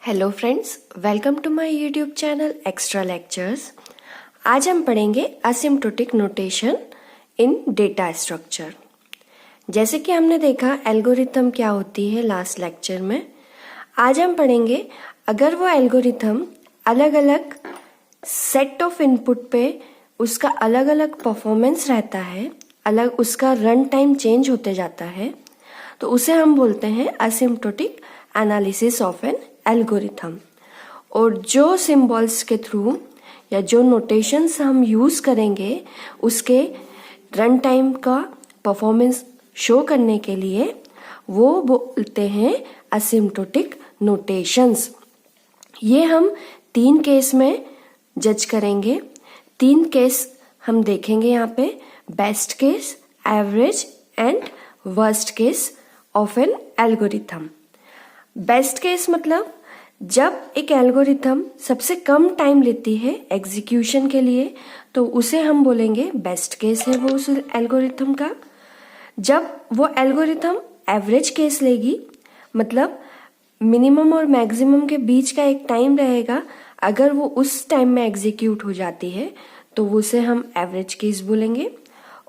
Hello friends, welcome to my YouTube channel extra lectures. आज हम पढ़ेंगे asymptotic notation in data structure. जैसे कि हमने देखा एल्गोरिथम क्या होती है लास्ट लेक्चर में, आज हम पढ़ेंगे अगर वो एल्गोरिथम अलग अलग सेट ऑफ इनपुट पे उसका अलग अलग परफॉर्मेंस रहता है, अलग उसका रन टाइम चेंज होते जाता है, तो उसे हम बोलते हैं asymptotic analysis of an algorithm. और जो सिंबल्स के थ्रू या जो नोटेशंस हम यूज़ करेंगे उसके रन टाइम का परफॉर्मेंस शो करने के लिए वो बोलते हैं असिम्प्टोटिक नोटेशंस। ये हम 3 केस में जज करेंगे। 3 केस हम देखेंगे यहाँ पे, best case, average and worst case of an algorithm. Best case मतलब जब एक एल्गोरिथम सबसे कम टाइम लेती है एग्जीक्यूशन के लिए, तो उसे हम बोलेंगे बेस्ट केस है वो उस एल्गोरिथम का। जब वो एल्गोरिथम एवरेज केस लेगी, मतलब मिनिमम और मैक्सिमम के बीच का एक टाइम रहेगा, अगर वो उस टाइम में एग्जीक्यूट हो जाती है तो उसे हम एवरेज केस बोलेंगे।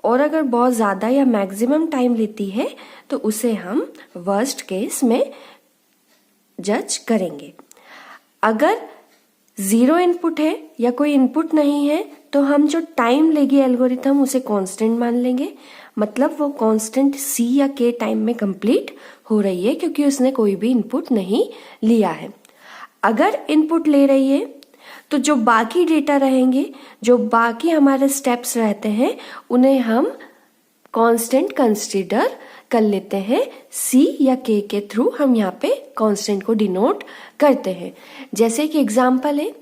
और अगर बहुत ज़्यादा या मैक्सिमम टाइम लेती है तो उसे हम वर्स्ट केस में जज करेंगे। अगर 0 इनपुट है या कोई इनपुट नहीं है तो हम जो टाइम लेगी एल्गोरिथम उसे कांस्टेंट मान लेंगे, मतलब वो कांस्टेंट c या k टाइम में कंप्लीट हो रही है क्योंकि उसने कोई भी इनपुट नहीं लिया है। अगर इनपुट ले रही है तो जो बाकी डेटा रहेंगे, जो बाकी हमारे स्टेप्स रहते हैं, उन्हें हम कांस्टेंट कंसीडर कर लेते हैं। c या k के थ्रू हम यहाँ पे कांस्टेंट को डिनोट करते हैं। जैसे कि एग्जांपल है,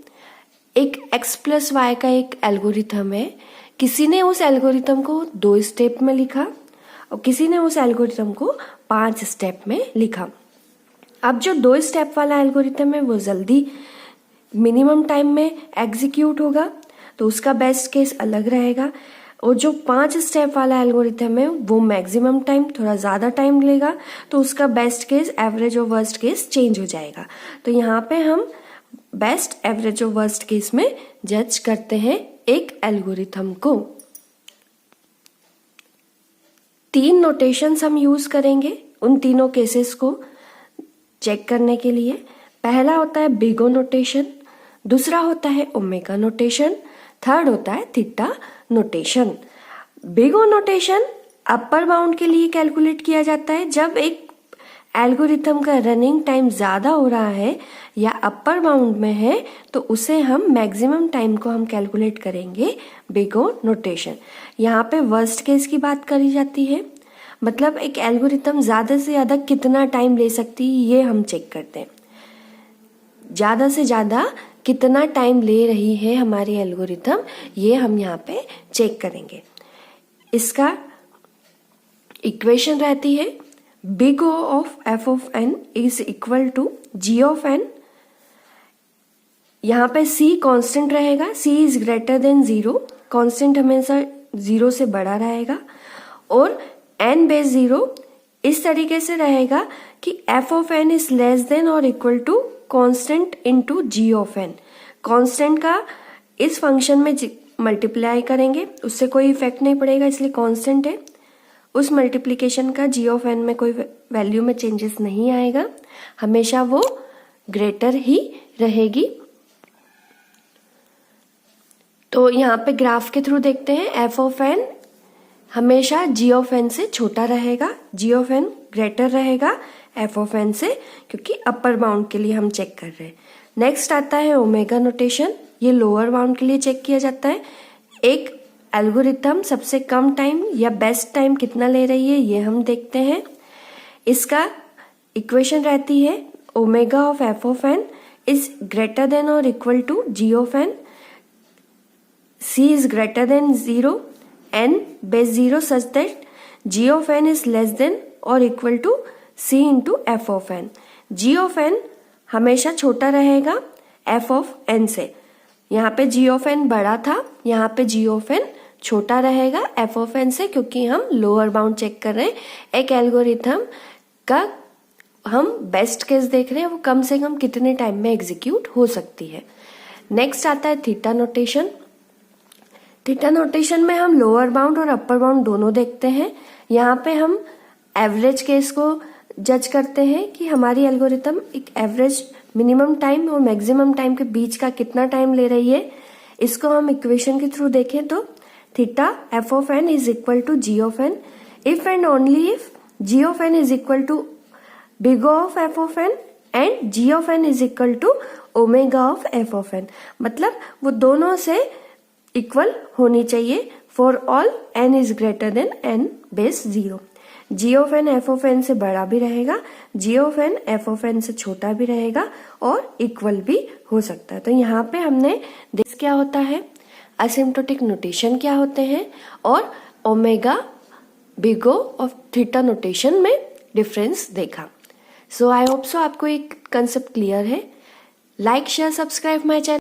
एक x + y का एक एल्गोरिथम है। किसी ने उस एल्गोरिथम को 2 स्टेप में लिखा और किसी ने उस एल्गोरिथम को 5 स्टेप में लिखा। अब जो 2 स्टेप वाला एल्गोरिथम है वो जल्दी मिनिमम टाइम में एग्जीक्यूट होगा, तो उसका बेस्ट केस अलग रहेगा। और जो 5 स्टेप वाला एल्गोरिथम है वो मैक्सिमम टाइम, थोड़ा ज़्यादा टाइम लेगा, तो उसका बेस्ट केस, एवरेज और वर्स्ट केस चेंज हो जाएगा। तो यहाँ पे हम बेस्ट, एवरेज और वर्स्ट केस में जज करते हैं एक एल्गोरिथम को। 3 नोटेशंस हम यूज करेंगे उन तीनों केसेस को चेक करने के लिए। पहला होता है बिग ओ नोटेशन, दूसरा होता है ओमेगा नोटेशन, थर्ड होता है theta notation. Big O notation upper bound के लिए कैलकुलेट किया जाता है। जब एक एल्गोरिथम का रनिंग टाइम ज़्यादा हो रहा है या अपर बाउंड में है तो उसे हम मैक्सिमम टाइम को हम कैलकुलेट करेंगे बिग ओ नोटेशन। यहाँ पे वर्स्ट केस की बात करी जाती है, मतलब एक एल्गोरिथम ज़्यादा से ज़्यादा कितना टाइम ले सकती है ये हम चेक करते हैं। ज़्यादा से ज़्यादा कितना टाइम ले रही है हमारी एल्गोरिथम, ये हम यहाँ पे चेक करेंगे। इसका इक्वेशन रहती है big O of f of n is equal to g of n। यहाँ पे c कांस्टेंट रहेगा, c is greater than 0, constant हमेशा 0 से बड़ा रहेगा। और n बेस 0 इस तरीके से रहेगा कि f of n is less than और equal to constant into g of n। Constant का इस फंक्शन में मल्टीप्लाई करेंगे, उससे कोई इफेक्ट नहीं पड़ेगा इसलिए कांस्टेंट है। उस मल्टीप्लिकेशन का g ऑफ n में कोई वैल्यू में चेंजेस नहीं आएगा, हमेशा वो ग्रेटर ही रहेगी। तो यहाँ पे ग्राफ के थ्रू देखते हैं, f ऑफ n हमेशा g ऑफ n से छोटा रहेगा, g ऑफ n ग्रेटर रहेगा f ऑफ n से, क्योंकि अपर बाउंड के लिए हम चेक कर रहे हैं। नेक्स्ट आता है ओमेगा नोटेशन, ये लोअर बाउंड के लिए चेक किया जाता है। एक एल्गोरिथम सबसे कम टाइम या बेस्ट टाइम कितना ले रही है ये हम देखते हैं। इसका इक्वेशन रहती है omega of f of n is greater than और equal to g of n, c is greater than 0, n base 0 such that g of n is less than और equal to c into f of n। g of n हमेशा छोटा रहेगा f of n से। यहाँ पे g of n बड़ा था, यहाँ पे g ऑफ n छोटा रहेगा f ऑफ n से, क्योंकि हम लोअर बाउंड चेक कर रहे हैं। एक एल्गोरिथम का हम बेस्ट केस देख रहे हैं वो कम से कम कितने टाइम में एग्जीक्यूट हो सकती है। नेक्स्ट आता है थीटा नोटेशन। थीटा नोटेशन में हम लोअर बाउंड और अपर बाउंड दोनों देखते हैं। यहाँ पे हम एवरेज केस को जज करते हैं कि हमारी एल्गोरिथम एक एवरेज मिनिमम टाइम और मैक्सिमम टाइम के बीच का कितना टाइम ले रही है। इसको हम इक्वेशन के थ्रू देखें तो theta f of n is equal to g of n if and only if g of n is equal to big O of f of n and g of n is equal to omega of f of n. मतलब वो दोनों से equal होनी चाहिए for all n is greater than n base 0। G of n f of n से बड़ा भी रहेगा, g of n f of n से छोटा भी रहेगा और इक्वल भी हो सकता है। तो यहाँ पे हमने दिस क्या होता है, असिम्प्टोटिक नोटेशन क्या होते हैं और omega big O of theta notation में डिफरेंस देखा। सो आई होप सो आपको एक कंसेप्ट क्लियर है। Like share subscribe my channel.